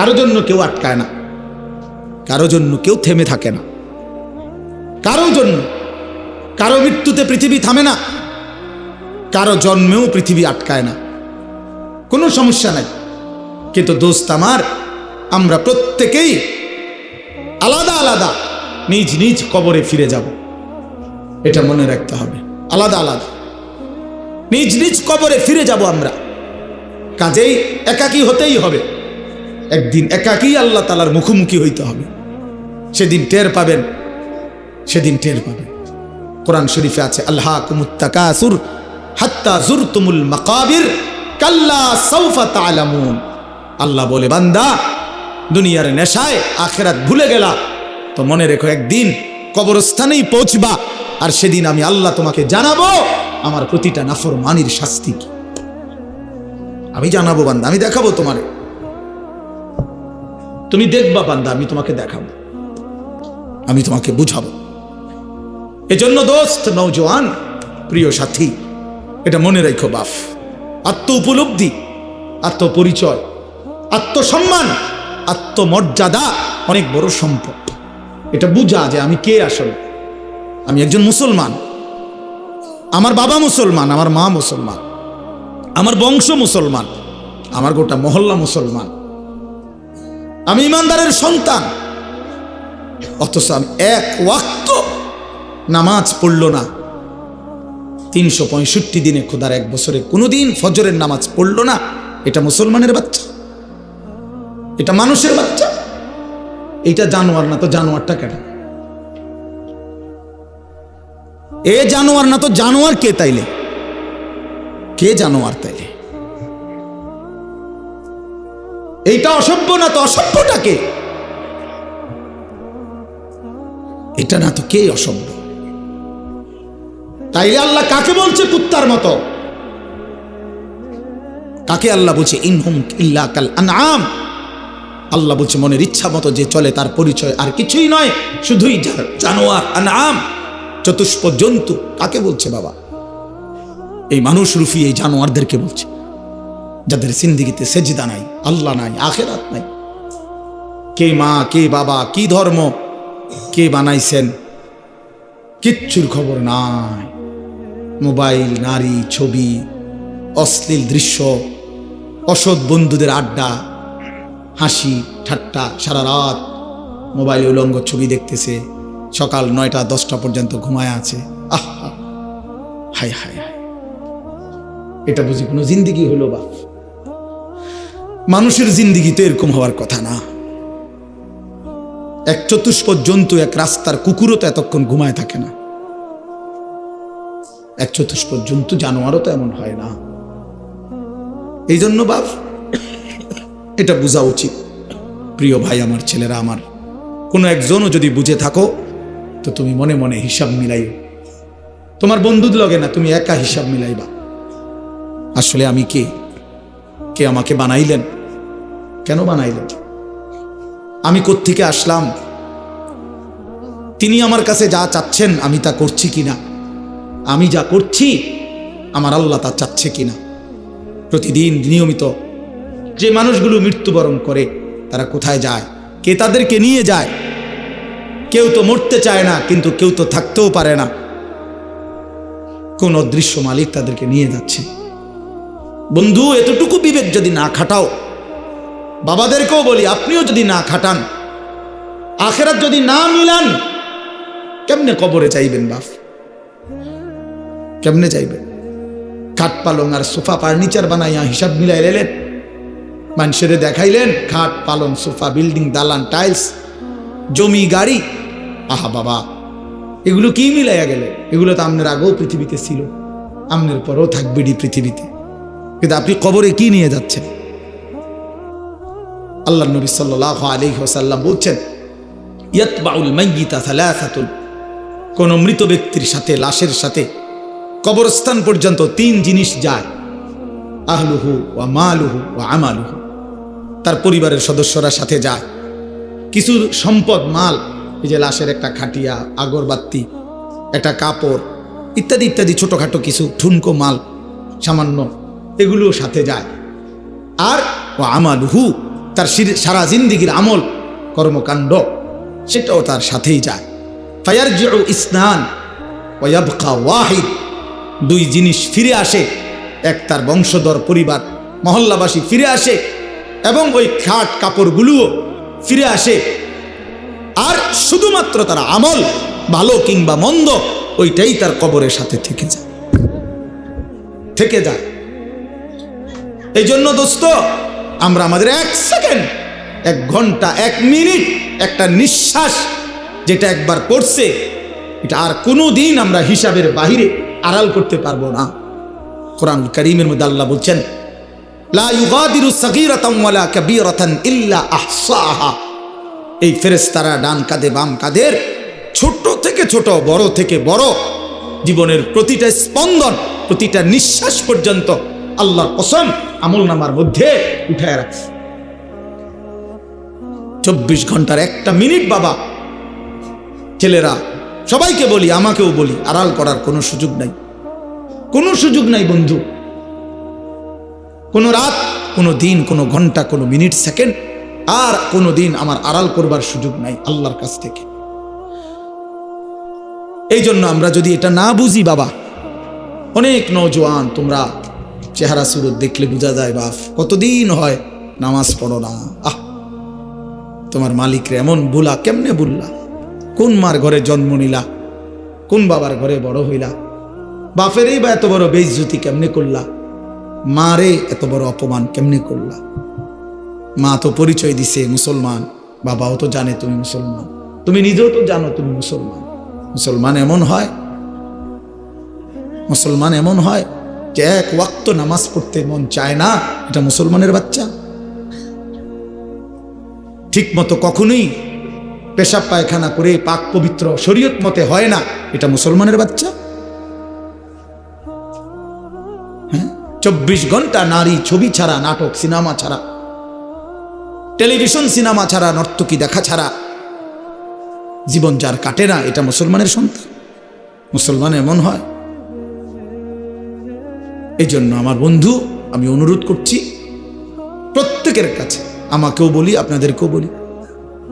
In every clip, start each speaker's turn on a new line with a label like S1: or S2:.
S1: কারো জন্য কেউ আটকায় না, কারো জন্য কেউ থেমে থাকে না, কারো জন্য কারো মৃত্যুতে পৃথিবী থামে না, কারো জন্মেও পৃথিবী আটকায় না, কোনো সমস্যা নাই। কিন্তু দোস্ত আমার, আমরা প্রত্যেকেই আলাদা আলাদা নিজ নিজ কবরে ফিরে যাব, এটা মনে রাখতে হবে। আলাদা আলাদা নিজ নিজ কবরে ফিরে যাব আমরা। কাজেই একাকী হতেই হবে, একদিন একাকী আল্লাহ তাআলার মুখোমুখি হইতে হবে। সেদিন টের পাবেন, সেদিন টের পাবেন। কোরআন শরীফে আছে, আল্লাহকুমুত তাকাসুর হাত্তা যুরতুমুল মাকাবির কাল্লা সাউফা তা'লামুন। আল্লাহ বলে, বান্দা দুনিয়ার নেশায় আখিরাত ভুলে গেলা তো মনে রেখো, একদিন কবরস্থানেই পৌঁছবা, আর সেদিন আমি আল্লাহ তোমাকে জানাবো আমার প্রতিটা নাফরমানির শাস্তি কি। আমি জানাবো বান্দা, আমি দেখাবো তোমারে, তুমি দেখবা বান্দা, আমি তোমাকে দেখাবো, আমি তোমাকে বুঝাবো। এজন্য দোস্ত, নওজোয়ান, প্রিয় সাথী, এটা মনে রাখো বাপ, আত্ম উপলব্ধি, আত্মপরিচয়, আত্মসম্মান, আত্মমর্যাদা অনেক বড় সম্পদ। এটা বুঝা যে আমি কে আসলে। আমি একজন মুসলমান, আমার বাবা মুসলমান, আমার মা মুসলমান, আমার বংশ মুসলমান, আমার গোটা মহল্লা মুসলমান, আমি ইমানদারের সন্তান, অথচ আমি এক ওয়াক্ত নামাজ পড়ল না, 365 দিনে, খোদার এক বছরে কোনোদিন ফজরের নামাজ পড়ল না। এটা মুসলমানের বাচ্চা, এটা মানুষের বাচ্চা, এইটা জানোয়ার না তো জানোয়ারটা কেন? এ জানোয়ার না তো জানোয়ার কে তাইলে? কে জানোয়ার তাইলে? এইটা অসভ্য না তো অসভ্যটা কে? এটা না তো কে অসভ্য? তাইলে আল্লাহ কাকে বলছে কুত্তার মতো? কাকে আল্লাহ বলছে ইনহুম ইল্লা কাল আনআম? আল্লাহ বলছে মনের ইচ্ছা মতো যে চলে তার পরিচয় আর কিছুই নয়, শুধুই জানোয়ার, আনআম, চতুষ্প জন্তু। কাকে বলছে বাবা? এই মানুষ রূপী এই জানোয়ারদেরকে বলছে, যাদের জিন্দেগিতে সেজদা নাই, আল্লাহ নাই, আখিরাত নাই। কে মা, কে বাবা, কি ধর্ম, কে বানাইছেন, কিচ্ছুর খবর নাই। মোবাইল, নারী, ছবি, অশ্লীল দৃশ্য, অসৎ বন্ধুদের আড্ডা, হাসি ঠাট্টা, সারা রাত মোবাইলে উলঙ্গ ছবি দেখতেছে, সকাল 9টা 10টা পর্যন্ত ঘুমায় আছে। আহা, হায় হায় হায়, এটা বুঝি কোনো জিন্দিগি হলো বাপ? মানুষের জিন্দিগি তো এরকম হওয়ার কথা না। এক চতুষ্প জন্তু, এক রাস্তার কুকুরও তো এতক্ষণ ঘুমায় থাকে না। এক চতুষ্প জন্তু, জানোয়ারও তো এমন হয় না। এই জন্য বাপ, এটা বোঝা উচিত। প্রিয় ভাই আমার, ছেলেরা আমার, কোনো একজনও যদি বুঝে থাকো তো তুমি মনে মনে হিসাব মিলাই। তোমার বন্ধুর লগে না, তুমি একা হিসাব মিলাইবা। আসলে আমি কে? কে আমাকে বানাইলেন? কেন বানাইলেন? আমি কোত্থেকে আসলাম? তিনি আমার কাছে যা চাচ্ছেন আমি তা করছি কিনা? আমি যা করছি আমার আল্লাহ তা চাচ্ছে কিনা? প্রতিদিন নিয়মিত যে মানুষগুলো মৃত্যুবরণ করে তারা কোথায় যায়? কে তাদেরকে নিয়ে যায়? কেউ তো মরতে চায় না, কিন্তু কেউ তো থাকতেও পারে না। কোন অদৃশ্য মালিক তাদেরকে নিয়ে যাচ্ছে। বন্ধু, এতটুকু বিবেক যদি না খাটাও, বাবাদেরকেও বলি, আপনিও যদি না খাটান, আখিরাত যদি না মিলান, কেমনে কবরে চাইবেন বাপ? কেমনে চাইবেন? খাট পালং আর সোফা ফার্নিচার বানাইয়া হিসাব মিলাই লেলেন, মানুষের দেখাইলেন খাট পালং সোফা, বিল্ডিং, দালান, টাইলস, জমি, গাড়ি। আহা বাবা, এগুলো কি মিলাইয়া গেলে? এগুলো তো আপনার আগেও পৃথিবীতে ছিল, আপনার পরেও থাকবে পৃথিবীতে, কিন্তু আপনি কবরে কি নিয়ে যাচ্ছেন? আল্লাহ নবী সাল্লাল্লাহু আলাইহি ওয়াসাল্লাম বলছেন, ইয়াতবাউল মাইয়িতা সালাসাতুন, কোন মৃত ব্যক্তির সাথে, লাশের সাথে কবরস্থান পর্যন্ত 3 জিনিস যায়। আহলুহু ওয়া মালুহু ওয়া আমালুহু, তার পরিবারের সদস্যরা সাথে যায়। কিছু সম্পদ, মাল, এই যে লাশের একটা খাটিয়া, আগরবাতি, একটা কাপড়, ইত্যাদি ইত্যাদি, ছোটখাটো কিছু ঠুনকো মাল, সামান্য, এগুলোও সাথে যায়। আর ওয়া আমালুহু, তার সারা জিন্দিগির আমল কর্মকাণ্ড সেটাও তার সাথেই যায়। ফায়ারজিউ ইসনান ওয়া ইয়াবকা ওয়াহিদ, দুই জিনিস ফিরে আসে, এক তার বংশধর পরিবার মহল্লাবাসী ফিরে আসে এবং ওই খাট কাপড়গুলোও ফিরে আসে, আর শুধুমাত্র তার আমল ভালো কিংবা মন্দ ওইটাই তার কবরের সাথে থেকে যায়। এই জন্য দোস্ত, আমরা আমাদের 1 সেকেন্ড, 1 ঘন্টা, 1 মিনিট, একটা নিঃশ্বাস যেটা একবার পড়ছে এটা আর কোনো দিন আমরা হিসাবের বাহিরে আড়াল করতে পারবো না। কোরআনুল কারীমের মধ্যে আল্লাহ বলছেন, লা ইউগাদিরু সাগীরাতান ওয়ালা কাবীরাতান ইল্লা আহসাহা। এই ফেরেশতারা ডান কাঁধে বাম কাঁধের ছোট থেকে ছোট, বড় থেকে বড় জীবনের প্রতিটা স্পন্দন, প্রতিটা নিঃশ্বাস পর্যন্ত আল্লাহর কসম আমলনামার মধ্যে উঠায় রাখছে। 24 ঘন্টার 1টা মিনিট বাবা, ছেলেরা সবাইকে বলি, আমাকেও বলি, আড়াল করার কোনো সুযোগ নাই, কোনো সুযোগ নাই বন্ধু। কোনো রাত, কোনো দিন, কোনো ঘন্টা, কোনো মিনিট, সেকেন্ড আর কোনো দিন আমার আড়াল করবার সুযোগ নাই আল্লাহর কাছ থেকে। এই জন্য আমরা যদি এটা না বুঝি বাবা, অনেক নওজোয়ান তোমরা চেহারা সুরত দেখলে বোঝা যায় বাপ কতদিন হয় নামাজ পড়ো না। তোমার মালিকরে এমন ভুলা, কেমনে ভুললা? কোন মার ঘরে জন্ম নিলা, কোন বাবার ঘরে বড় হইলা? বাপেরই বা এত বড় বেইজ্জতি কেমনে করলা? মারে এত বড় অপমান কেমনে করলা? মা তো পরিচয় দিছে মুসলমান, বাবাও তো জানে তুমি মুসলমান, তুমি নিজেও তো জানো তুমি মুসলমান। মুসলমান এমন হয়, মুসলমান এমন হয় যে 1 ওয়াক্ত নামাজ পড়তে মন চায় না, এটা মুসলমানের বাচ্চা। ঠিক মতো কখনোই পেশাব পায়খানা করে পাক পবিত্র শরীয়ত মতে হয় না, এটা মুসলমানের বাচ্চা। হ্যাঁ, 24 ঘন্টা নারী ছবি ছাড়া, নাটক সিনেমা ছাড়া, টেলিভিশন সিনেমা ছাড়া, নর্তকী দেখা ছাড়া জীবন যার কাটে না, এটা মুসলমানের সন্তান। মুসলমান এমন হয়। এই জন্য আমার বন্ধু, আমি অনুরোধ করছি প্রত্যেকের কাছে, আমাকেও বলি, আপনাদেরকেও বলি,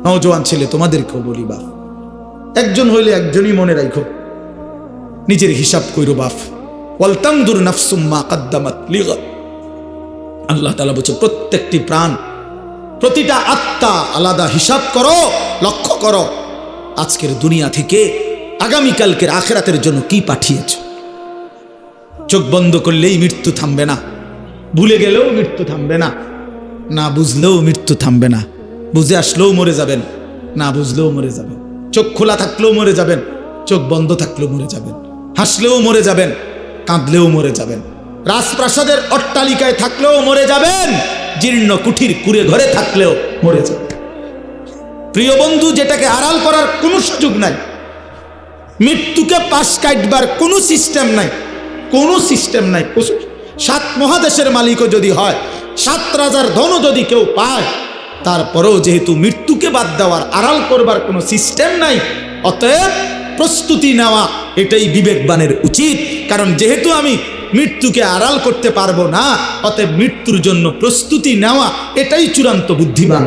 S1: নওজোয়ান ছেলে তোমাদেরকেও বলি, বাপ একজন হইলে একজনই মনে রাখো, নিজের হিসাব কইরো বাপ। ওয়ালতানজুর নাফসুম মা কদ্দামাত লিগাদ। আল্লাহ তাআলা বলছে প্রত্যেকটি প্রাণ, প্রতিটা আত্মা আলাদা হিসাব করো, লক্ষ্য করো আজকের দুনিয়া থেকে আগামীকালকের আখিরাতের জন্য কি পাঠিয়েছ। চোখ বন্ধ করলেই মৃত্যু থামবে না, ভুলে গেলেও মৃত্যু থামবে না, না বুঝলেও মৃত্যু থামবে না। বুঝে আসলেও মরে যাবেন, না বুঝলেও মরে যাবেন। চোখ খোলা থাকলেও মরে যাবেন, চোখ বন্ধ থাকলেও মরে যাবেন। হাসলেও মরে যাবেন, কাঁদলেও মরে যাবেন। রাজপ্রাসাদের অট্টালিকায় থাকলেও মরে যাবেন, জীর্ণ কুঠির কুড়ে ঘরে থাকলেও মরে যাবেন। প্রিয় বন্ধু, যেটাকে আড়াল করার কোনো সুযোগ নাই, মৃত্যুকে পাশ কাটবার কোনো সিস্টেম নাই, কোনো সিস্টেম নাই। 7 মহাদেশের মালিকও যদি হয়, 7 রাজার ধনও যদি কেউ পায়, তারপরেও যেহেতু মৃত্যুকে বাদ দেওয়ার, আড়াল করবার কোনো সিস্টেম নাই, অতএব প্রস্তুতি নেওয়া এটাই বিবেকবানের উচিত। কারণ যেহেতু আমি মৃত্যুকে আড়াল করতে পারবো না, অতএব মৃত্যুর জন্য প্রস্তুতি নেওয়া এটাই চূড়ান্ত বুদ্ধিমান।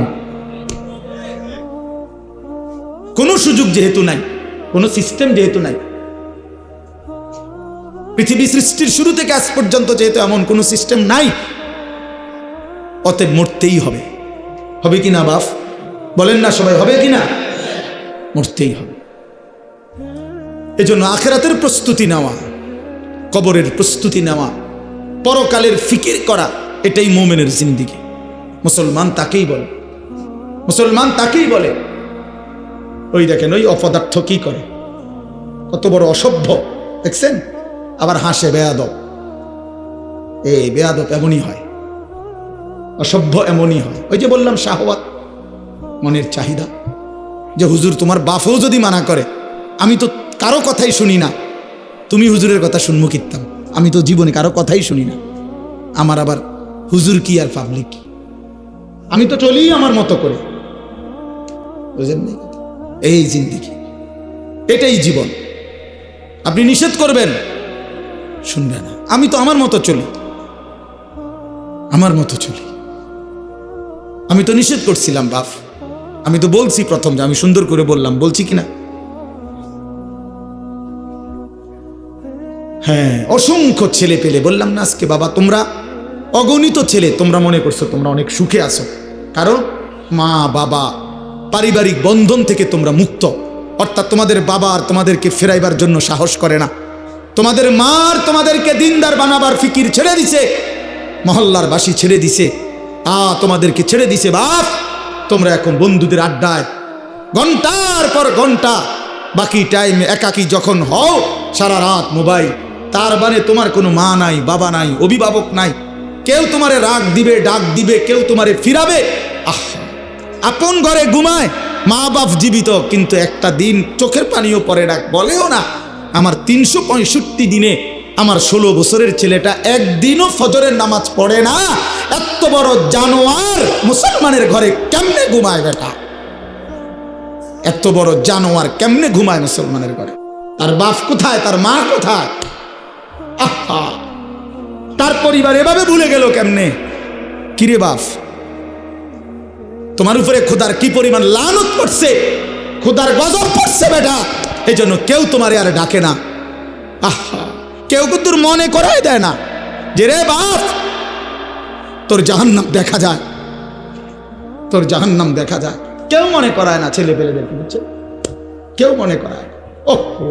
S1: কোনো সুযোগ যেহেতু নাই, কোনো সিস্টেম যেহেতু নাই, পৃথিবী সৃষ্টির শুরু থেকে আজ পর্যন্ত যেহেতু এমন কোনো সিস্টেম নাই, অতএব মরতেই হবে। হবে কিনা বাপ বলেন না সবাই, হবে কিনা? মরতেই হবে। এজন্য আখিরাতের প্রস্তুতি নেওয়া, কবরের প্রস্তুতি নেওয়া, পরকালের ফিকির করা, এটাই মুমিনের জিন্দেগি। মুসলমান তাকেই বলে, মুসলমান তাকেই বলে। ওই দেখেন ওই অপদার্থ কি করে, কত বড় অসভ্য দেখছেন, আবার হাসে বেয়াদব। এই বেয়াদব এমনই হয়, অসভ্য এমনই হয়। ওই যে বললাম শাহওয়াত, মনের চাহিদা, যে হুজুর তোমার বাপও যদি মানা করে, আমি তো কারো কথাই শুনি না, তুমি হুজুরের কথা শুনবো কিতাম, আমি তো জীবনে কারো কথাই শুনি না, আমার আবার হুজুর কি আর পাবলিক কি, আমি তো চলি আমার মতো করে। বুঝেন নাই? এই জিন্দেগি, এটাই জীবন। আপনি নিষেধ করবেন, শুনবে না। আমি তো আমার মতো চলি, আমার মতো চলি। আমি তো নিষেধ করছিলাম বাপ, আমি তো বলছি প্রথম যে আমি সুন্দর করে বললাম, বলছি কিনা? হ্যাঁ, অসংখ্য ছেলে পেলে বললাম না আজকে বাবা, তোমরা অগণিত ছেলে, তোমরা মনে করছো তোমরা অনেক সুখে আছো, কারণ মা বাবা পারিবারিক বন্ধন থেকে তোমরা মুক্ত। অর্থাৎ তোমাদের বাবা আর তোমাদেরকে ফেরাইবার জন্য সাহস করে না, তোমাদের মার তোমাদেরকে দিনদার বানাবার ফিকির ছেড়ে দিছে, মহল্লার বাসী ছেড়ে দিছে, তোমাদেরকে ছেড়ে দিছে বাপ। তোমরা এখন বন্ধুদের আড্ডায় ঘন্টার পর ঘন্টা, বাকি টাইম একাকী যখন হও সারা রাত মোবাইল। তার মানে তোমার কোনো মা নাই, বাবা নাই, অভিভাবক নাই, কেউ তোমারে রাগ দিবে, ডাক দিবে, কেউ তোমারে ফিরাবে। আপন ঘরে ঘুমায় মা বাপ জীবিত, কিন্তু একটা দিন চোখের পানিও পরে ডাক বলেও না। আমার 365 দিনে আমার 16 বছরের ছেলেটা একদিনও ফজরের নামাজ পড়ে না। এত বড় জানোয়ার মুসলমানের ঘরে কেমনে ঘুমায় বেটা? এত বড় জানোয়ার কেমনে ঘুমায় মুসলমানের ঘরে? তার বাপ কোথায়? তার মা কোথায়? আহা, তার পরিবার এভাবে ভুলে গেল কেমনে? কিরে বাপ, তোমার উপরে খোদার কি পরিমাণ লানত পড়ছে, খোদার গজব পড়ছে বেটা। এই জন্য কেউ তোমারে আর ডাকে না। আহা, কেউ কিন্তু মনে করাই দেয় না যে রে বাপ তোর জাহান্নাম দেখা যায়, তোর জাহান্নাম দেখা যায়। কেউ মনে করায় না ছেলে পেলেদেরকে, বুঝছে? কেউ মনে করায়। ওহো,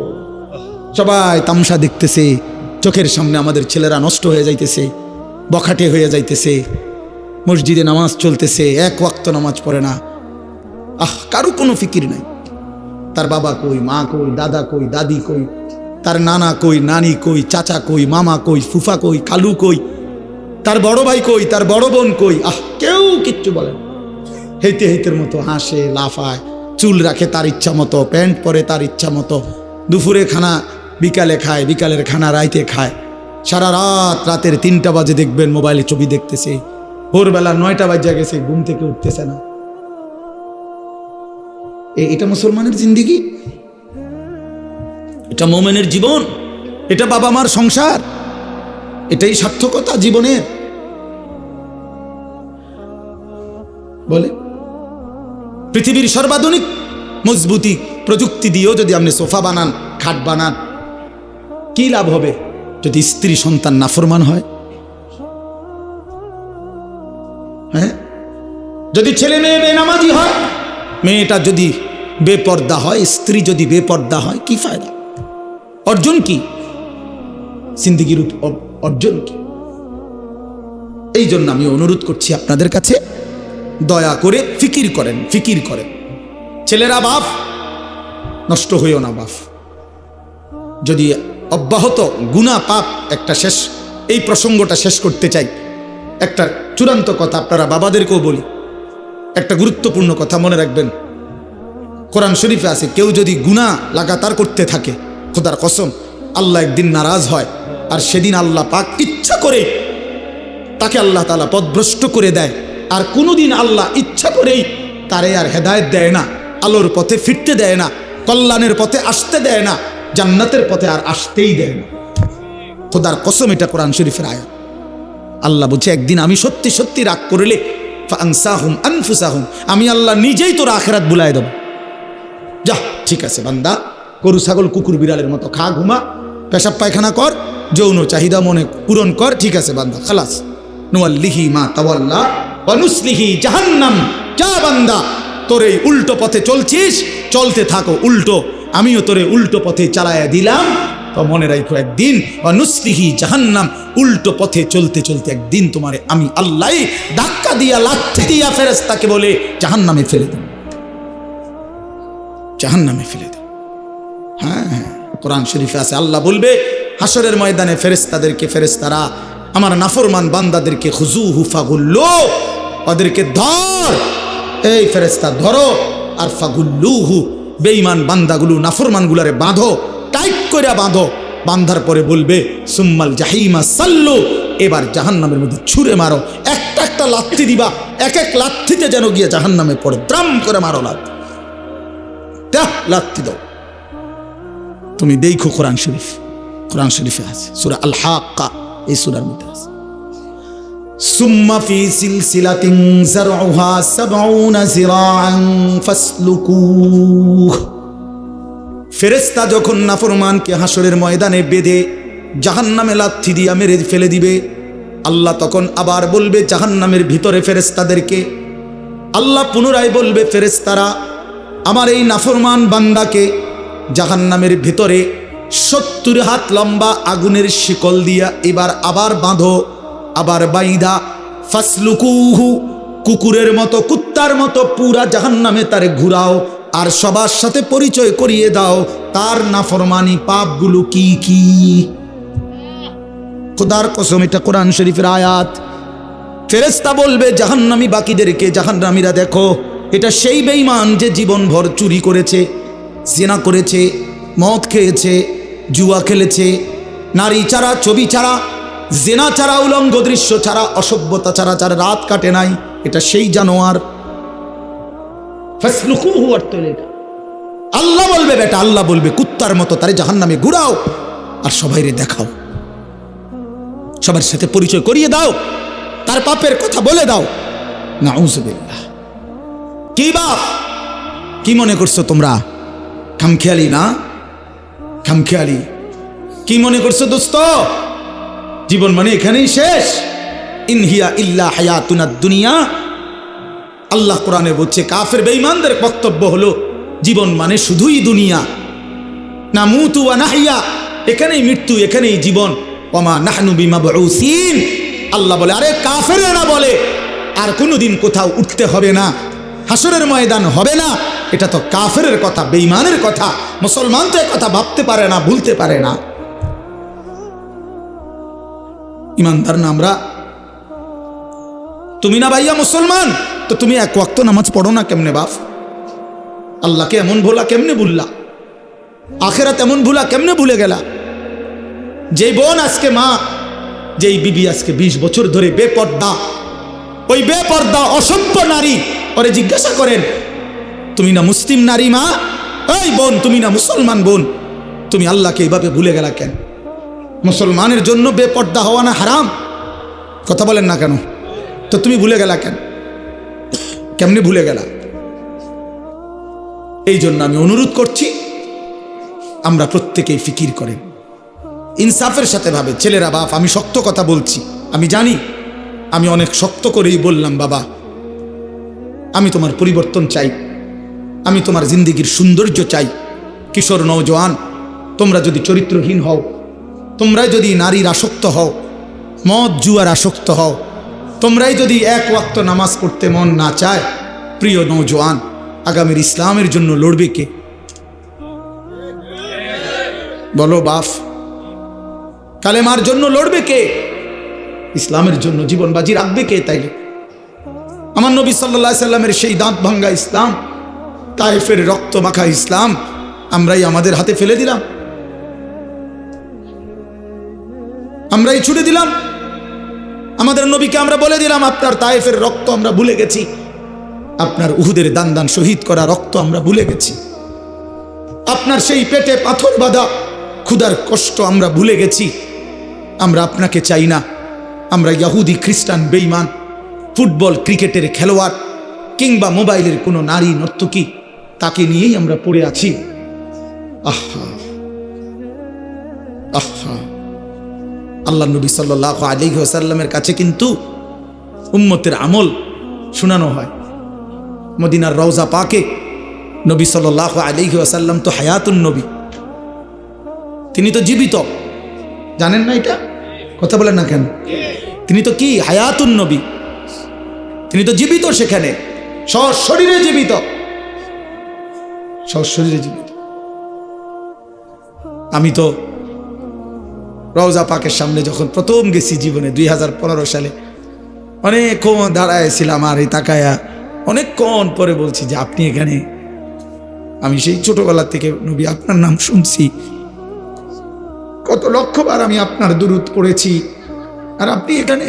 S1: সবাই তামসা দেখতেছে, চোখের সামনে আমাদের ছেলেরা নষ্ট হয়ে যাইতেছে, বখাটে হয়ে যাইতেছে, মসজিদে নামাজ চলতেছে, এক ওয়াক্ত নামাজ পড়ে না। কারো কোনো ফিকির নাই। তার বাবা কই, মা কই, দাদা কই, দাদি কই, তার নানা কই, নানি কই, চাচা কই, মামা কই, ফুফা কই, খালু কই, তার বড় ভাই কই, তার বড় বোন কই। কেউ কিচ্ছু বলে না। হেইতে হেইতের মতো হাসে, লাফায়, চুল রাখে তার ইচ্ছা মতো, প্যান্ট পরে তার ইচ্ছা মতো, দুপুরে খানা বিকালে খায়, বিকালের খানা রাইতে খায়, সারা রাত, রাতের 3টা বাজে দেখবেন মোবাইলে ছবি দেখতেছে, ভোরবেলা 9টা বাজে গেছে, ঘুম থেকে উঠতেছে না। এটা মুসলমানের জিন্দিগি? এটা মোমেনের জীবন? এটা বাবা মার সংসার? এটাই সার্থকতা জীবনের? বলে পৃথিবীর সর্বাধুনিক মজবুতি প্রযুক্তি দিয়েও যদি আপনি সোফা বানান, খাট বানান, কি লাভ হবে যদি স্ত্রী সন্তান নাফরমান হয়? হ্যাঁ, যদি ছেলে মেয়ে বেনামাজি হয়, মেয়েটা যদি বেপর্দা হয়, স্ত্রী যদি বেপর্দা হয়, কি ফায়দা? অর্জন কি জিন্দিগির অর্জন কি? এই জন্য আমি অনুরোধ করছি আপনাদের কাছে, দয়া করে ফিকির করেন, ফিকির করেন। ছেলেরা বাপ, নষ্ট হইও না বাপ। যদি অব্যাহত গুনাহ পাপ, একটা শেষ, এই প্রসঙ্গটা শেষ করতে চাই। একটা চূড়ান্ত কথা আপনারা বাবাদেরকেও বলি, একটা গুরুত্বপূর্ণ কথা মনে রাখবেন। কোরআন শরীফে আছে, কেউ যদি গুনাহ লাগাতার করতে থাকে, খোদার কসম আল্লাহ একদিন নারাজ হয়, আর সেদিন আল্লাহ পাক ইচ্ছা করে তাকে আল্লাহ তাআলা পথভ্রষ্ট করে দেয়। আর কোনোদিন আল্লাহ ইচ্ছা করেই তারে আর হেদায়েত দেয় না, আলোর পথে ফিরতে দেয় না, কল্যাণের পথে আসতে দেয় না, জান্নাতের পথে আর আসতেই দেয় না। খোদার কসম, এটা কোরআন শরীফের আয়াত। আল্লাহ বলছে, একদিন আমি সত্যি সত্যি রাগ করলে ফাআনসাহুম আনফুসাহুম, আমি আল্লাহ নিজেই তোর আখিরাত ভুলায় দেব। যা, ঠিক আছে বান্দা, গরু ছাগল কুকুর বিড়ালের মতো খা, ঘুমা, পেশাব পায়খানা কর, যৌন চাহিদা মনে পূরণ কর, ঠিক আছে বান্দা, খালাস। নুয়াল্লিহি মা তাওয়াল্লা ওয়া নুসলিহি জাহান্নাম। যা বান্দা, তোর এই উল্টো পথে চলছিস, চলতে থাকো উল্টো, আমিও তোরে উল্টো পথে চালায়া দিলাম। তো মনে রাখো, একদিন ওয়া নুসলিহি জাহান্নাম, উল্টো পথে চলতে চলতে একদিন তোমারে আমি আল্লাহ ধাক্কা দিয়া, লাথি দিয়া ফেরেশতাকে বলে জাহান্নামে ফেলে দেব, জাহান্নামে ফেলে দেব। হ্যাঁ হ্যাঁ, কোরআন শরীফে আছে, আল্লাহ বলবে হাসরের ময়দানে ফেরেশতাদেরকে, ফেরেশতারা আমার নাফরমান বান্দাদেরকে খুজুহু ফাগুল্লু, ওদেরকে ধর, এই ফেরেশতা ধরো, আর ফাগুল্লুহু, বেঈমান বান্দাগুলো, নাফরমানগুলারে বাঁধো, টাইট করে বাঁধো। বাঁধার পরে বলবে সুম্মাল জাহিমা সাল্লু, এবার জাহান্নামের মধ্যে ছুঁড়ে মারো। একটা একটা লাথি দিবা, এক এক লাথিতে যেন গিয়ে জাহান্নামে পড়ে, দ্রাম করে মারো লাথি, লাথি দাও। তুমি দেখো কোরআন শরীফ, কোরআন শরীফে আছে, সূরা আল হাক্কা, এই সূরার মধ্যে আছে। সুম্মা ফি সিলসিলাতিন যারউহা ৭০ যিরাআন ফাসলুকুহ। ফেরেশতা যখন নাফরমানকে হাসরের ময়দানে বেঁধে জাহান্নামে লাথি দিয়া মেরে ফেলে দিবে, আল্লাহ তখন আবার বলবে জাহান্নামের ভিতরে ফেরেশতাদেরকে, আল্লাহ পুনরায় বলবে ফেরেশতারা আমার এই নাফরমান বান্দাকে জাহান্নামের ভিতরে ৭০ হাত লম্বা আগুনের শিকল দিয়া এবার আবার বাঁধো, আবার বাইদা ফাসলুকুহু, কুকুরের মতো কুত্তার মতো পুরা জাহান্নামে তারে ঘুরাও, আর সবার সাথে পরিচয় করিয়ে দাও তার নাফরমানি পাপগুলো কি কি। খোদার কসম, এটা কোরআন শরীফের আয়াত। ফেরেশতা বলবে জাহান্নামী বাকিদেরকে, জাহান্নামীরা দেখো এটা সেই বেঈমান যে জীবনভর চুরি করেছে, জিনা করেছে, মদ খেয়েছে, জুয়া খেলেছে, নারী ছাড়া, ছবি ছাড়া, জিনা ছাড়া, উলঙ্গ দৃশ্য ছাড়া, অসভ্যতা ছাড়া যার রাত কাটে নাই, এটা সেই জানোয়ার। ফাসলুকুহু অর্থ এটা আল্লাহ বলবে, বেটা আল্লাহ বলবে কুত্তার মতো তারে জাহান্নামে ঘুরাও আর সবাইরে দেখাও, সবার সাথে পরিচয় করিয়ে দাও, তার পাপের কথা বলে দাও। নাউযুবিল্লাহ। কি বাপ, কি মনে করছো তোমরা? খামখেয়ালি না? খামখেয়ালি। কি মনে করছো দোস্ত? জীবন মানে এখানেই শেষ? ইন হিয়া ইল্লা হায়াতুনা দুনিয়া। আল্লাহ কোরআনে বলছে কাফের বেঈমানদের বক্তব্য হলো জীবন মানে শুধুই দুনিয়া, নামুতু ওয়া নাহইয়া, এখানেই মৃত্যু, এখানেই জীবন। ওমা নাহনু বিমাবউসিন। আল্লাহ বলে, আরে কাফেরেরা বলে আর কোনোদিন কোথাও উঠতে হবে না, হাসরের ময়দান হবে না, এটা তো কাফেরের কথা, বেঈমানের কথা। মুসলমান তো কথা ভাবতে পারে না, ভুলতে পারে না। ইমানদার না আমরা? তুমি না ভাইয়া মুসলমান, তো তুমি এক ওয়াক্ত নামাজ পড়ো না কেমনে বাপ? আল্লাহকে এমন ভোলা কেমনে ভুললা? আখেরাত এমন ভুলা কেমনে ভুলে গেলা? যেই বোন আজকে মা, যেই বিবি আজকে 20 বছর ধরে বেপর্দা, ওই বেপর্দা অসভ্য নারী, ওরে জিজ্ঞাসা করেন তুমি না মুসলিম নারী মা? ওই বোন তুমি না মুসলমান বোন, তুমি আল্লাহকে এইভাবে ভুলে গেলা কেন? মুসলমানের জন্য বেপর্দা হওয়া না হারাম? কথা বলেন না কেন? তো তুমি ভুলে গেলা কেন? কেমনে ভুলে গেলা? এই জন্য আমি অনুরোধ করছি আমরা প্রত্যেকেই ফিকির করেন, ইনসাফের সাথে ভাবে। ছেলেরা বাপ, আমি শক্ত কথা বলছি, আমি জানি আমি অনেক শক্ত করেই বললাম, বাবা আমি তোমার পরিবর্তন চাই, আমি তোমার জিন্দিগির সৌন্দর্য চাই। কিশোর নওজোয়ান, তোমরা যদি চরিত্রহীন হও, তোমরাই যদি নারীর আসক্ত হও, মদ জুয়ার আসক্ত হও, তোমরাই যদি এক ওয়াক্ত নামাজ পড়তে মন না চায়, প্রিয় নওজোয়ান, আগামীর ইসলামের জন্য লড়বে কে? বলো বাপ, কালেমার জন্য লড়বে কে? ইসলামের জন্য জীবন বাজি রাখবে কে? তাইলে আমার নবী সাল্লাল্লাহু আলাইহি সাল্লামের সেই দাঁত ভাঙ্গা ইসলাম, তায়েফের রক্ত মাখা ইসলাম আমরাই আমাদের হাতে ফেলে দিলাম, আমরাই ছুড়ে দিলাম। আমাদের নবীকে আমরা বলে দিলাম আপনার তায়েফের রক্ত আমরা ভুলে গেছি, আপনার উহুদের দান দান শহীদ করা রক্ত আমরা ভুলে গেছি, আপনার সেই পেটে পাথর বাঁধা ক্ষুধার কষ্ট আমরা ভুলে গেছি। আমরা আপনাকে চাই না, আমরা ইহুদি খ্রিস্টান বেঈমান, ফুটবল ক্রিকেটের খেলোয়াড় কিংবা মোবাইলের কোনো নারী নর্তকী, তাকে নিয়েই আমরা পড়ে আছি। আহা আহা, আল্লাহ নবী সাল্লাল্লাহু আলাইহি ওয়াসাল্লামের কাছে কিন্তু উম্মতের আমল শোনানো হয়। মদিনার রওজা পাকে নবী সাল্লাল্লাহু আলাইহি ওয়াসাল্লাম তো হায়াতুন নবী, তিনি তো জীবিত, জানেন না এটা? কথা বলেন না কেন? তিনি তো কি হায়াতুন নবী, তিনি তো জীবিত, সেখানে সশরীরে জীবিত, সশরীরে জীবিত। আমি তো রওজা পাকের সামনে যখন প্রথম গেছি জীবনে 2015 সালে, অনেকক্ষণ দাঁড়ায়ছিলাম আর এই তাকায়া অনেকক্ষণ পরে বলছি যে আপনি এখানে? আমি সেই ছোটবেলা থেকে নবী আপনার নাম শুনছি, কত লক্ষবার আমি আপনার দুরূদ পড়েছি, আর আপনি এখানে?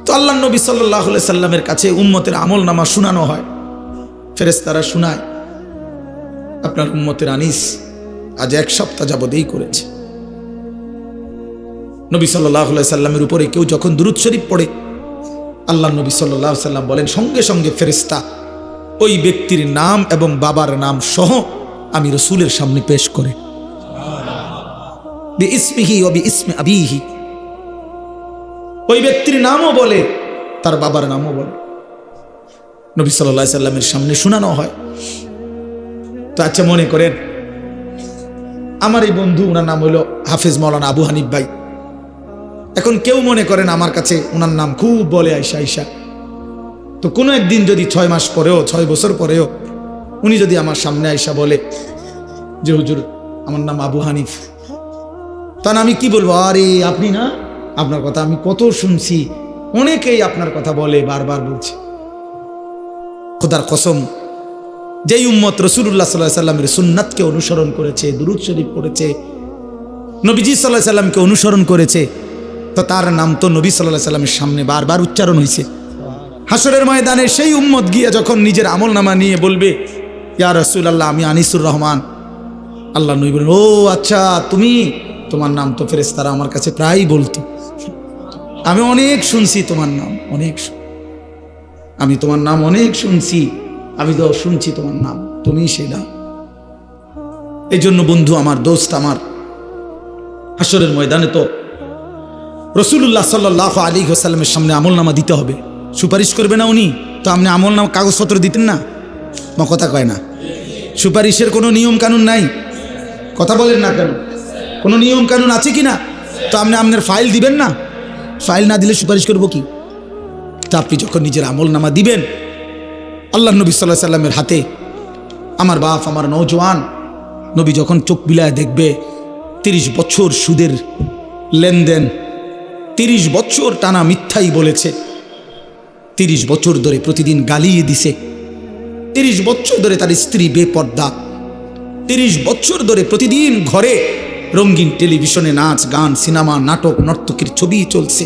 S1: তো আল্লাহ নবী সাল্লাল্লাহু আলাইহি সাল্লামের কাছে উম্মতের আমল নামা শোনানো হয়, ফেরেশতারা শোনায় আপনার উম্মতের আনিস আজ 1 সপ্তাহ যাবত এই করেছে, নবী সাল্লাল্লাহু আলাইহি সাল্লামের উপরে কেউ যখন দুরূদ শরীফ পড়ে, আল্লাহ নবী সাল্লাল্লাহু আলাইহি সাল্লাম বলেন সঙ্গে সঙ্গে ফেরেশতা ওই ব্যক্তির নাম এবং বাবার নাম সহ আমি রসুলের সামনে পেশ করে, বিইসমিহি ওয়া বিইসমি আবিহি, ওই ব্যক্তির নামও বলে, তার বাবার নামও বলে, নবী সাল্লাল্লাহু আলাইহি সাল্লামের সামনে শোনানো হয়। তো আচ্ছা, মনে করেন আমার এই বন্ধু, ওনার নাম হলো হাফেজ মাওলানা আবু হানিফ ভাই। এখন কেউ মনে করেন আমার কাছে ওনার নাম খুব বলে আয়সা আয়সা, তো কোনো একদিন যদি 6 মাস পরেও 6 বছর পরেও উনি যদি আমার সামনে আয়সা বলে যে হুজুর আমার নাম আবু হানিফ, তখন আমি কি বলবো? আরে আপনি না, আপনার কথা আমি কত শুনছি, অনেকেই আপনার কথা বলে, বারবার বলছে। খোদার কসম, যেই উম্মত রাসূলুল্লাহ সাল্লাল্লাহু আলাইহি সাল্লামের সুন্নাতকে অনুসরণ করেছে, দুরূদ শরীফ পড়েছে, নবীজি সাল্লাল্লাহু আলাইহি সাল্লামকে অনুসরণ করেছে, তো তার নাম তো নবী সাল্লাল্লাহু আলাইহি সাল্লামের সামনে বারবার উচ্চারণ হয়েছে। হাসরের ময়দানে সেই উম্মত গিয়ে যখন নিজের আমলনামা নিয়ে বলবে ইয়া রাসূলুল্লাহ আমি আনিসুর রহমান, আল্লাহ নবী বলেন ও আচ্ছা তুমি, তোমার নাম তো ফেরেশতারা আমার কাছে প্রায়ই বলতো, আমি অনেক শুনছি তোমার নাম, আমি তোমার নাম অনেক শুনছি, আমি তো শুনছি তোমার নাম, তুমি সেটা। এই জন্য বন্ধু আমার, দোস্ত আমার, হাসরের ময়দানে তো রাসূলুল্লাহ সাল্লাল্লাহু আলাইহি ওয়াসাল্লামের সামনে আমলনামা দিতে হবে। সুপারিশ করবে না উনি, তো আপনি আমলনামা কাগজপত্র দিতেন না? কথা কয় না, সুপারিশের কোনো নিয়ম কানুন নাই, কথা বলেন না কেন? কোনো নিয়ম কানুন আছে কি না? তো আপনি আপনার ফাইল দিবেন না, ফাইল না দিলে সুপারিশ করবো কি? তা আপনি যখন নিজের আমলনামা দিবেন, আল্লাহ নবী সাল্লাল্লাহু আলাইহি সাল্লামের হাতে, আমার বাপ, আমার নওজোয়ান নবী যখন চোখ বিলায় দেখবে 30 বছর সুদের লেনদেন, 30 বছর টানা মিথ্যাই বলেছে, 30 বছর ধরে প্রতিদিন গালিয়ে দিছে, 30 বছর ধরে তার স্ত্রী বেপর্দা, 30 বছর ধরে প্রতিদিন ঘরে রঙিন টেলিভিশনে নাচ গান সিনেমা নাটক নর্তকীর ছবি চলছে,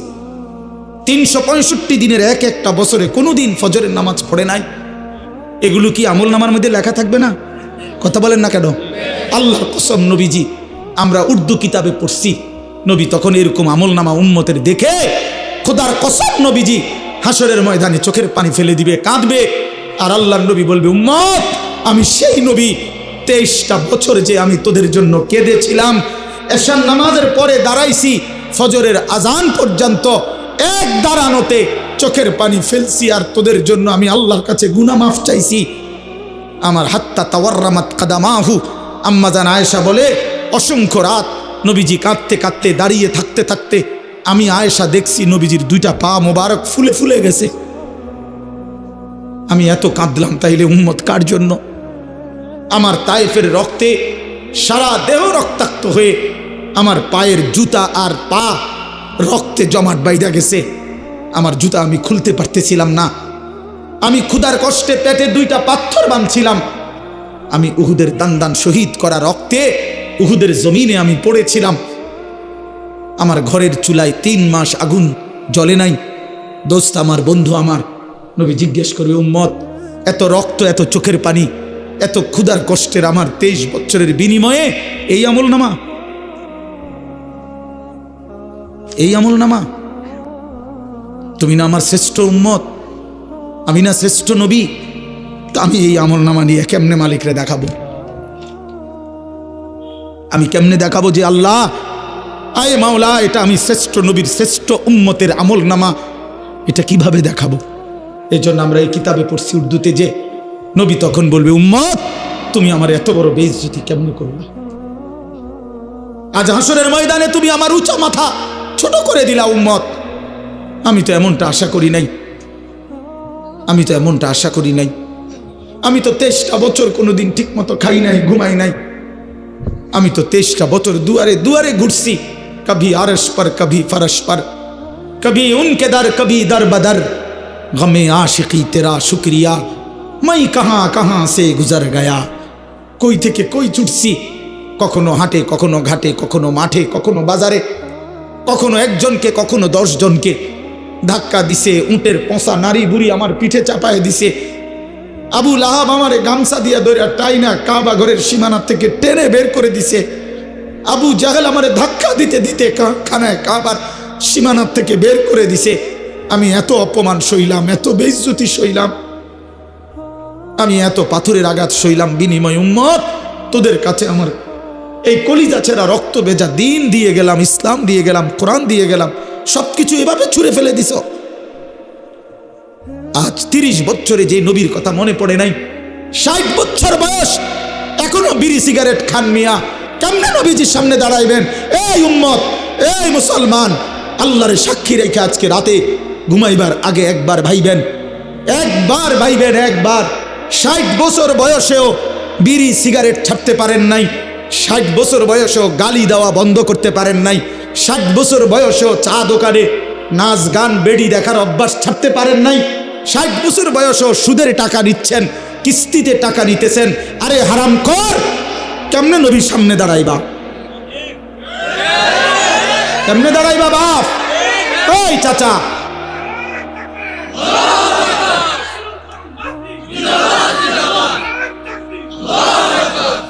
S1: 365 দিনের এক একটা বছরে কোনোদিন ফজরের নামাজ পড়ে নাই। এগুলো কি আমলনামার মধ্যে লেখা থাকবে না? কথা বলেন না কেন? আল্লাহর কসম নবীজি, আমরা উর্দু কিতাবে পড়ছি, নবী তখন এরকম আমলনামা উম্মতের দেখে খোদার কসম নবীজি হাসরের ময়দানে চোখের পানি ফেলে দিবে, কাঁদবে, আর আল্লাহর নবী বলবে উম্মত আমি সেই নবী, 23টা বছর যে আমি তোদের জন্য কেঁদেছিলাম, এশার নামাজের পরে দাঁড়াইছি ফজরের আজান পর্যন্ত, এক দাঁড়ানোতে চোখের পানি ফেলছি, আর তোদের জন্য আমি আল্লাহর কাছে গুনাহ মাফ চাইছি। আমার হাত্তা তাওয়াররামাত কাদামাহু, আম্মা জান আয়েশা বলে অসংখ্য রাত নবীজি কাঁদতে কাঁদতে, দাঁড়িয়ে থাকতে থাকতে আমি আয়েশা দেখছি নবীজির 2টা পা মোবারক ফুলে ফুলে গেছে। আমি এত কাঁদলাম, তাইলে উম্মত কার জন্য? আমার তায়েফের রক্তে সারা দেহ রক্তাক্ত হয়ে আমার পায়ের জুতা আর পা রক্তে জমাট বাইধা গেছে, আমার জুতা আমি খুলতে পারতেছিলাম না, আমি ক্ষুধার কষ্টে পেটে 2টা পাথর বাঁধছিলাম, আমি উহুদের দান শহীদ করা রক্তে উহুদের জমিনে আমি পড়েছিলাম, আমার ঘরের চুলায় 3 মাস আগুন জ্বলে নাই। দোস্ত আমার, বন্ধু আমার, নবী জিজ্ঞেস করবে উম্মত এত রক্ত, এত চোখের পানি, এত ক্ষুধার কষ্টের আমার 23 বছরের বিনিময়ে এই আমলনামা, এই আমলনামা? তুমি না আমার শ্রেষ্ঠ উম্মত, আমি না শ্রেষ্ঠ নবী? তা আমি এই আমলনামা নিয়ে কেমনে মালিকরে দেখাবো? আমি কেমনে দেখাবো যে আল্লাহ আয় মাওলা এটা আমি শ্রেষ্ঠ নবীর শ্রেষ্ঠ উম্মতের আমলনামা? এটা কিভাবে দেখাবো? এই জন্য আমরা এই কিতাবে পড়ছি উর্দুতে যে নবী তখন বলবে উম্মত তুমি আমার এত বড় বেইজ্জতি কেমনে করলা? আজ হাসরের ময়দানে তুমি আমার উঁচা মাথা ছোট করে দিলা উম্মত। আমি তো এমনটা আশা করি নাই, আমি তো এমনটা আশা করি নাই। আমি তো 23টা বছর কোনোদিন ঠিক মতো খাই নাই, ঘুমাই নাই। আমি তো 23টা বছর দুয়ারে দুয়ারে ঘুরছি, কभी আরশ पर कभी फरश पर, कभी उनके दर कभी दर बदर, गमे आशिकी तेरा शुक्रिया मैं कहाँ कहाँ से गुजर गया। কই থেকে কই ছুটছি, কখনো হাটে, কখনো ঘাটে, কখনো মাঠে, কখনো বাজারে, কখনো একজনকে, কখনো 10 জনকে ধাক্কা দিছে, উটের পোঁছা নারী বুড়ি আমার পিঠে চাপায় দিছে। আবু লাহাব আমারে গামছা দিয়া ধরে টাইনা কাবা ঘরের সীমানা থেকে টেনে বের করে দিছে। আবু জাহেল আমারে ধাক্কা দিতে দিতে খানায় কাবার সীমানার থেকে বের করে দিছে। আমি এত অপমান সইলাম, এত বেইজ্জতি সইলাম, আমি এত পাথরের আঘাত সইলাম। বিনিময় উম্মত তোদের কাছে আমার এই কলিজা ছেঁড়া রক্ত ভেজা দিন দিয়ে গেলাম, ইসলাম দিয়ে গেলাম, কোরআন দিয়ে গেলাম, সবকিছু এভাবে ছুঁড়ে ফেলে দিছ। আজ 30 বছরে যে নবীর কথা মনে পড়ে নাই, 60 বছর বয়স এখনো বিড়ি সিগারেট খান মিয়া, কেমনে নবীজির সামনে দাঁড়াইবেন? এই উম্মত, এই মুসলমান, আল্লাহরে সাক্ষী রেখে আজকে রাতে ঘুমাইবার আগে একবার ভাইবেন, একবার ভাইবেন, একবার। 60 বছর বয়সেও বিড়ি সিগারেট ছাড়তে পারেন নাই, 60 বছর বয়সেও গালি দেওয়া বন্ধ করতে পারেন নাই, 60 বছর বয়সেও চা দোকানে নাচ গান বেড়ি দেখার অভ্যাস ছাড়তে পারেন নাই, 60 বছর বয়সেও সুদের টাকা নিচ্ছেন, কিস্তিতে টাকা নিতেছেন। আরে হারামখোর, কেমনে নবীর সামনে দাঁড়াইবা? কেমনে দাঁড়াইবা বাপ? ওই চাচা,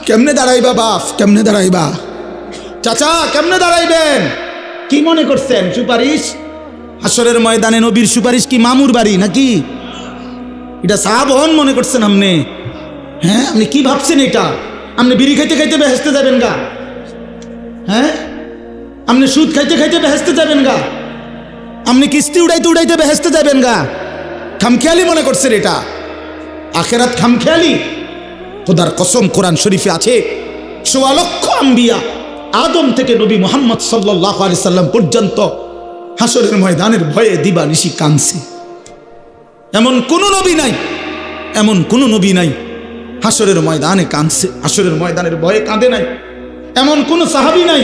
S1: কেমনে দাঁড়াইবা বাপ? কেমনে দাঁড়াইবা চাচা? কেমনে দাঁড়াইবেন? কি মনে করছেন সুপারিশ? হাসরের ময়দানে নবীর সুপারিশ কি মামুর বাড়ি নাকি? এটা সাহাবন মনে করছেন আপনি? হ্যাঁ, আপনি কি ভাবছেন এটা? আপনি বিড়ি খাইতে খাইতে বেহেশতে যাবেন গা? হ্যাঁ, আপনি সুদ খাইতে খাইতে বেহেশতে যাবেন গা? আপনি কিস্তি উড়াইতে উড়াইতে বেহেশতে যাবেন গা? খামখেয়ালি মনে করছেন এটা? আখেরাত খামখেয়ালি? খোদার কসম, কোরআন শরীফে আছে ১৪ লক্ষ আম্বিয়া আদম থেকে নবী মুহাম্মদ সাল্লাল্লাহু আলাইহি সাল্লাম পর্যন্ত হাসরের ময়দানের ভয়ে দিবানিশি কাঁদছে। এমন কোন নবী নাই, এমন কোন নবী নাই হাসরের ময়দানে কাঁদছে, হাসরের ময়দানের ভয়ে কাঁদে নাই। এমন কোন সাহাবী নাই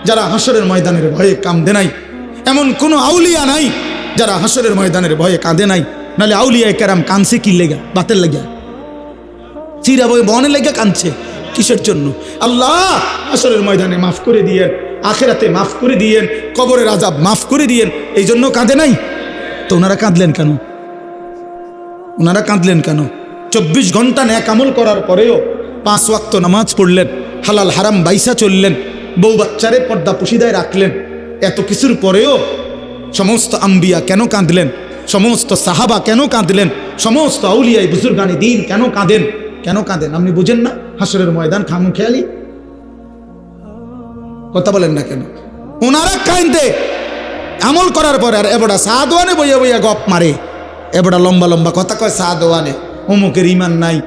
S1: যারা হাসরের ময়দানের ভয়ে কাঁদে নাই। এমন কোন আউলিয়া নাই যারা হাসরের ময়দানের ভয়ে কাঁদে নাই। নাহলে আউলিয়া কেরাম কাঁদছে কি লেগা? বাতের লেগা? চিরা বই বনে লেগে কাঁদছে কিসের জন্য? আল্লাহ হাসরের ময়দানে মাফ করে দিয়েন, আখেরাতে মাফ করে দিয়েন, কবরের আযাব মাফ করে দিয়েন, এই জন্য কাঁদে নাই। তো ওনারা কাঁদলেন কেন? ওনারা কাঁদলেন কেন? 24 ঘন্টা নেক আমল করার পরেও 5 ওয়াক্ত নামাজ পড়লেন, হালাল হারাম বাইসা চললেন, বউ বাচ্চারে পর্দা পুশিদায় রাখলেন, এত কিছুর পরেও সমস্ত আম্বিয়া কেন কাঁদলেন? সমস্ত সাহাবা কেন কাঁদলেন? সমস্ত আউলিয়া বুজুর্গানে দ্বীন কেন কাঁদেন? কেন কাঁদেন আপনি বুঝেন না? হাসরের ময়দান খামখেয়ালি? কথা বলেন না কেন? ওনারা কাঁদে আমল করার পরে, আর এবড়া সাদওয়ানে বইয়া বইয়া গপ মারে, এবড়া লম্বা লম্বা কথা কয় সাদওয়ানে, অমুকের ইমান নাই,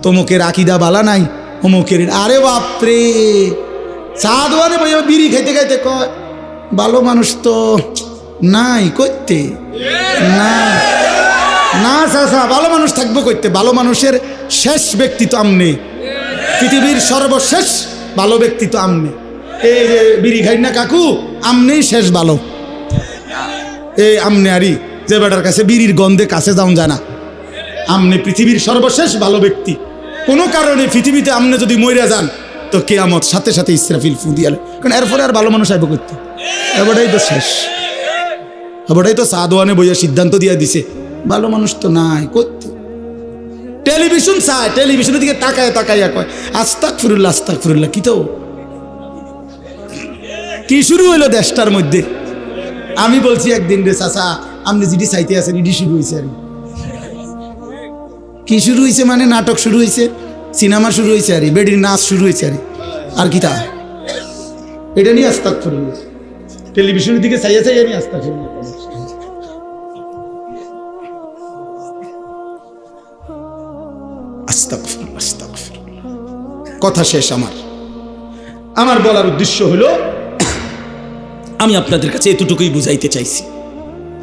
S1: তমুকের আকিদা বালা নাই, অমুকের। আরে বাপরে, সাদওয়ানে বইয়া বিড়ি খাইতে খাইতে কয় ভালো মানুষ তো নাই করতে না। না চাচা, ভালো মানুষ থাকবো করতে? ভালো মানুষের শেষ ব্যক্তি তো আমনে, পৃথিবীর সর্বশেষ ভালো ব্যক্তি তো আমনে। এই যে বিড়ি খাই না কাকু, আমনেই শেষ ভালো। এই আমনে আরি যে বেটার কাছে বিড়ির গন্ধে কাছে যাওন জানা, আমনে পৃথিবীর সর্বশেষ ভালো ব্যক্তি। কোনো কারণে পৃথিবীতে আমনে যদি মইরা যান তো কিয়ামত সাথে সাথে ইসরাফিল ফু দিয়ালে, কারণ এরপরে আর ভালো মানুষ আইব করতে। এবারটাই তো শেষ, এবারটাই তো সাদওয়ানে বইয়া সিদ্ধান্ত দিয়ে দিছে ভালো মানুষ তো নাই করতে। টেলিভিশন চায়, টেলিভিশনের দিকে তাকায় তাকাইয়া কয় আস্তাগফিরুল্লাহ আস্তাগফিরুল্লাহ। কি তো কি শুরু হইলো দেশটার মধ্যে? আমি বলছি একদিন, রে চাচা আপনি যেটি চাইতে আছেন এটি শুরু হয়েছে। আর কি শুরু হয়েছে মানে? নাটক শুরু হয়েছে, সিনেমা শুরু হয়েছে, আর বেডির নাচ শুরু হয়েছে। আর কি তা এটা নিয়ে আস্তাগফিরুল্লাহ, টেলিভিশনের দিকে চাইয়া চাইয়া নিয়ে আস্তাগফিরুল্লাহ। আস্তাগফিরুল্লাহ আস্তাগফিরুল্লাহ। কথা শেষ। আমার বলার উদ্দেশ্য হলো, আমি আপনাদের কাছে এতটুকুই বুঝাইতে চাইছি।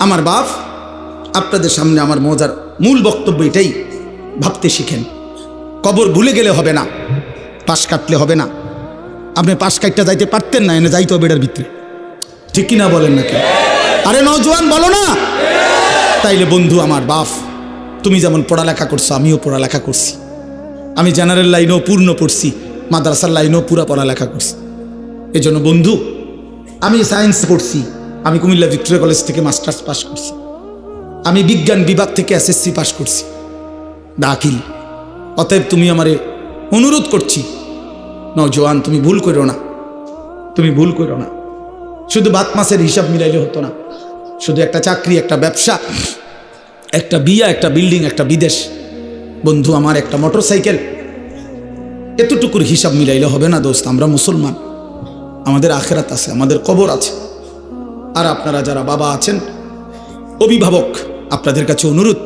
S1: আমার বাপ, আপনাদের সামনে আমার মজার মূল বক্তব্য এটাই, ভাবতে শিখেন। কবর ভুলে গেলে হবে না, পাশ কাটলে হবে না। আপনি পাশ কাটতে যাইতে পারতেন না, এনে যাইতে হবে এটার ভিতরে, ঠিক কিনা বলেন না কেন? আরে নওজোয়ান বলো না? তাইলে বন্ধু আমার বাপ, তুমি যেমন পড়ালেখা করছো আমিও পড়ালেখা করছি। আমি জেনারেল লাইনেও পূর্ণ পড়ছি, মাদ্রাসার লাইনেও পুরা পড়ালেখা করছি। এই জন্য বন্ধু, আমি সায়েন্স পড়ছি, আমি কুমিল্লা ভিক্টোরিয়া কলেজ থেকে মাস্টার্স পাস করছি, আমি বিজ্ঞান বিভাগ থেকে এসএসসি পাস করছি দাখিল। অতএব তুমি আমারে অনুরোধ করছি, নওজোয়ান তুমি ভুল করো না, তুমি ভুল করো না। শুধু বাত মাসের হিসাব মিলাইলে হতো না, শুধু একটা চাকরি, একটা ব্যবসা, একটা বিয়া, একটা বিল্ডিং, একটা বিদেশ, বন্ধু আমার একটা মোটর সাইকেল, এতটুকুর হিসাব মিলাইলে হবে না দোস্ত। আমরা মুসলমান, আমাদের আখেরাত আছে, আমাদের কবর আছে। আর আপনারা যারা বাবা আছেন, অভিভাবক, আপনাদের কাছে অনুরোধ,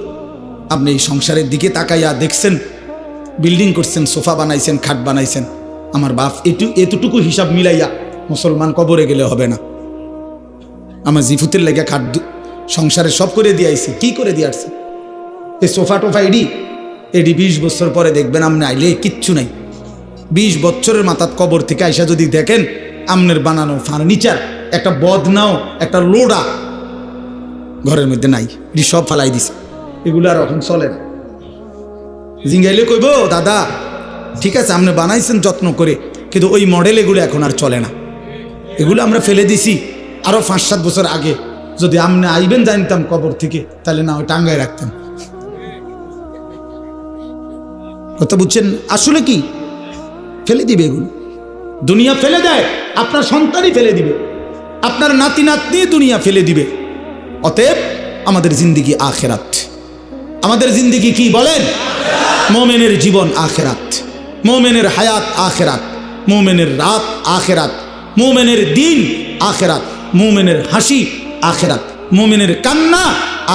S1: আপনি এই সংসারের দিকে তাকাইয়া দেখছেন, বিল্ডিং করছেন, সোফা বানাইছেন, খাট বানাইছেন, আমার বাপ এতটুকু হিসাব মিলাইয়া মুসলমান কবরে গেলে হবে না। আমার জিফুতের লেগে খাট সংসারে সব করে দিয়ে আইছি, কি করে দিয়ে আসছে? এই সোফা টোফা এডি 20 বছর পরে দেখবেন আপনি আইলে কিচ্ছু নাই। 20 বছরের মাথাত কবর থেকে আইসা যদি দেখেন আমনের বানানো ফার্নিচার, একটা বদনাও, একটা লোডা ঘরের মধ্যে নাই, এটি সব ফালাই দিছে। এগুলো আর এখন চলে না। জিঙ্গাইলে কইব দাদা ঠিক আছে আপনি বানাইছেন যত্ন করে, কিন্তু ওই মডেল এগুলো এখন আর চলে না, এগুলো আমরা ফেলে দিছি। আরো 5-7 বছর আগে যদি আপনি আইবেন জানতাম কবর থেকে, তাহলে না ওই টাঙ্গায় রাখতাম। কথা বুঝছেন? আসলে কি ফেলে দিবে এগুলো, দুনিয়া ফেলে দেয়, আপনার সন্তানই ফেলে দিবে, আপনার নাতি নাতনি দুনিয়া ফেলে দিবে। অতএব আমাদের জিন্দিগি আখেরাত, আমাদের জিন্দিগি কি বলেন? মোমেনের জীবন আখেরাত, মোমেনের হায়াত আখেরাত, মোমেনের রাত আখেরাত, মোমেনের দিন আখেরাত, মোমেনের হাসি আখেরাত, মোমেনের কান্না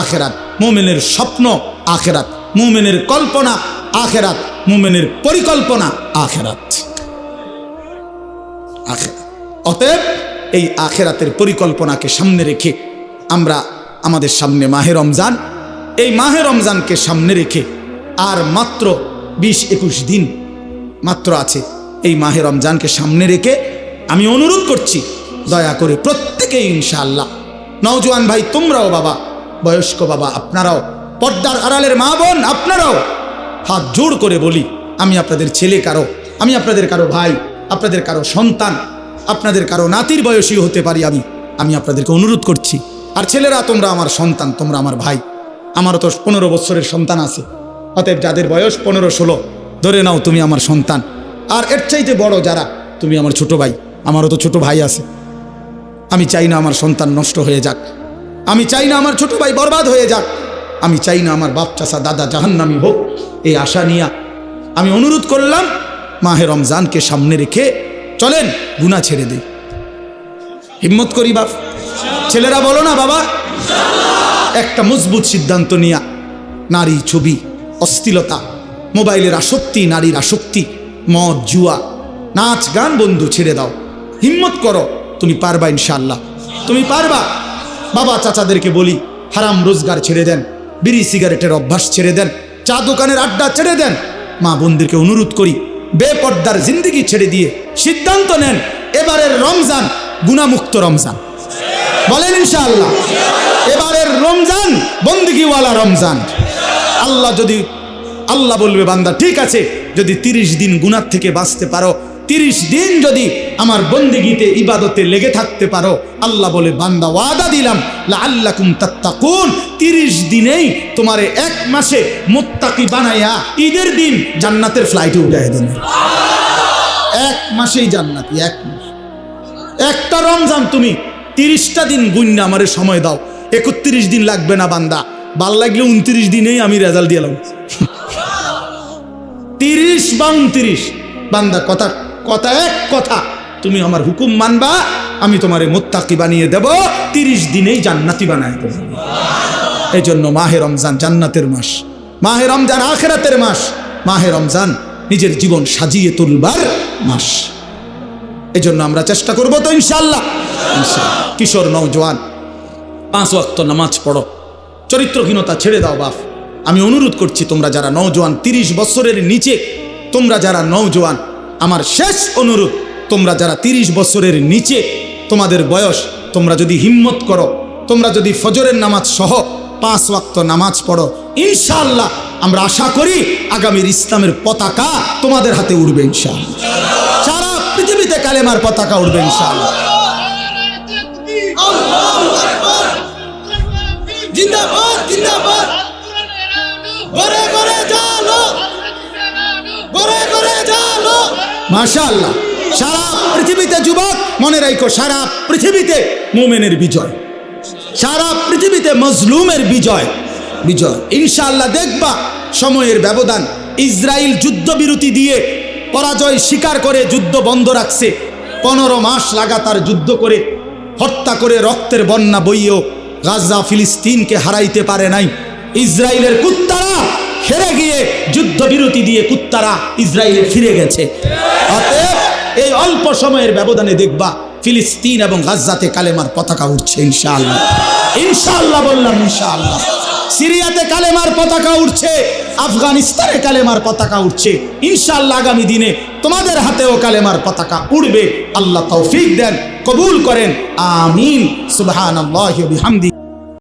S1: আখেরাত, মোমেনের স্বপ্ন আখেরাত, মোমেনের কল্পনা আখেরাত, মোমেনের পরিকল্পনা আখেরাত। অতএব এই আখেরাতের পরিকল্পনাকে সামনে রেখে আমরা আমাদের সামনে মাহে রমজান, এই মাহে রমজানকে সামনে রেখে আর মাত্র 20-21 দিন মাত্র আছে। এই মাহে রমজানকে সামনে রেখে আমি অনুরোধ করছি, দয়া করে প্রত্যেকেই ইনশাআল্লাহ, নওজোয়ান ভাই তোমরাও, বাবা বয়স্ক বাবা আপনারাও, পর্দার আড়ালের মা বোন আপনারাও, হাত জোড় করে বলি, আমি আপনাদের ছেলে কারো, আমি আপনাদের কারো ভাই, আপনাদের কারো সন্তান, আপনাদের কারো নাতির বয়সী হতে পারি, আমি আপনাদেরকে অনুরোধ করছি। আর ছেলেরা তোমরা আমার সন্তান, তোমরা আমার ভাই, আমারও তো 15 বছরের সন্তান আছে। অতএব যাদের বয়স 15-16 ধরে নাও তুমি আমার সন্তান। আর এর চাইতে বড় যারা, তুমি আমার ছোট ভাই, আমারও তো ছোট ভাই আছে। আমি চাই না আমার সন্তান নষ্ট হয়ে যাক, আমি চাই না আমার ছোট ভাই বরবাদ হয়ে যাক, আমি চাই না আমার বাপ চাচা দাদা জাহান্নামী হোক। এই আশা নিয়ে আমি অনুরোধ করলাম, মাহে রমজানকে সামনে রেখে চলেন গুনাহ ছেড়ে দেই, হিম্মত করি বাপ, ছেলেরা বলো না বাবা, একটা মজবুত সিদ্ধান্ত নিয়া নারী ছবি, অশ্লীলতা, মোবাইলের আসক্তি, নারীর আসক্তি, মদ জুয়া, নাচ গান বন্ধু ছেড়ে দাও, হিম্মত করো, তুমি পারবা ইনশাআল্লাহ, তুমি পারবা। বাবা চাচাদেরকে বলি হারাম রোজগার ছেড়ে দেন, বিড়ি সিগারেটের অভ্যাস ছেড়ে দেন, চা দোকানের আড্ডা ছেড়ে দেন। মা বোনদেরকে অনুরোধ করি বেপর্দার জিন্দিগি ছেড়ে দিয়ে সিদ্ধান্ত নেন এবারের রমজান গুনাহমুক্ত রমজান, বলেন ইনশাআল্লাহ। এবারের রমজান বন্দেগীওয়ালা রমজান। আল্লাহ বলবে বান্দা ঠিক আছে, যদি 30 দিন গুনাহ থেকে বাঁচতে পারো, 30 দিন যদি আমার বন্দেগীতে ইবাদতে লেগে থাকতে পারো, আল্লাহ বলে বান্দা ওয়াদা দিলাম লাআল্লাকুম তাত্তাকুন, 30 দিনেই তোমারে 1 মাসে মুত্তাকি বানায়া ঈদের দিন জান্নাতের ফ্লাইটে উঠায় দেন। 1 মাসেই জান্নাতি, 1 মাস। একটা রমজান তুমি 30টা দিন গুণনা আমারে সময় দাও, 31 দিন লাগবে না বান্দা, ভাল লাগলে 29 দিনেই আমি রেজাল্ট দিলাম। 30 বা 29 বান্দা কথা এক কথা, তুমি আমার হুকুম মানবা, আমি তোমারে মুত্তাকি বানিয়ে দেব, 30 দিনেই জান্নাতি বানায় দেব। এই জন্য মাহে রমজান জান্নাতের মাস, মাহে রমজান আখিরাতের মাস, মাহে রমজান নিজের জীবন সাজিয়ে তুলবার মাস। এই জন্য আমরা চেষ্টা করবো তো ইনশাআল্লাহ। কিশোর নওজোয়ান 5 ওয়াক্ত নামাজ পড়ো, চরিত্রহীনতা ছেড়ে দাও বাপ। আমি অনুরোধ করছি তোমরা যারা নওজোয়ান, 30 বছরের নিচে তোমরা যারা নওজোয়ান, আমার শেষ অনুরোধ, তোমরা যারা 30 বছরের নিচে তোমাদের বয়স, তোমরা যদি হিম্মত করো, তোমরা যদি ফজরের নামাজ সহ 5 ওয়াক্ত নামাজ পড়ো, ইনশাআল্লাহ আমরা আশা করি আগামীর ইসলামের পতাকা তোমাদের হাতে উঠবে ইনশাআল্লাহ, সারা পৃথিবীতে কালেমার পতাকা উঠবে ইনশাআল্লাহ। জিন্দাবাদ জিন্দাবাদ, ঘরে ঘরে জালো, ঘরে ঘরে জালো, মাশাআল্লাহ। সারা পৃথিবীতে যুবক মনে রাখো, সারা পৃথিবীতে মুমিনের বিজয়, সারা পৃথিবীতে মজলুমের বিজয়। ইনশাআল্লাহ দেখবা সময়ের ব্যবধান। ইসরায়েল যুদ্ধবিরতি দিয়ে পরাজয় স্বীকার করে যুদ্ধ বন্ধ রাখছে। 15 মাস লাগাতার যুদ্ধ করে হত্যা করে রক্তের বন্যা বইয়েও গাজা ফিলিস্তিনকে হারাইতে পারে নাই। ইসরায়েলের কুত্তারা হেরে গিয়ে যুদ্ধবিরতি দিয়ে কুত্তারা ইসরায়েলে ফিরে গেছে। অতএব এই অল্প সময়ের ব্যবধানে দেখবা ফিলিস্তিন এবং গাজাতে কালেমার পতাকা উঠছে ইনশাআল্লাহ। ইনশাআল্লাহ বললাম, ইনশাআল্লাহ। সিরিয়াতে কালেমার পতাকা উঠছে, আফগানিস্তানে কালেমার পতাকা উঠছে। ইনশাআল্লাহ আগামী দিনে তোমাদের হাতেও কালেমার পতাকা উড়বে। আল্লাহ তৌফিক দেন, কবুল করেন, আমিন। সুবহানাল্লাহি ওয়া বিহামদিহি।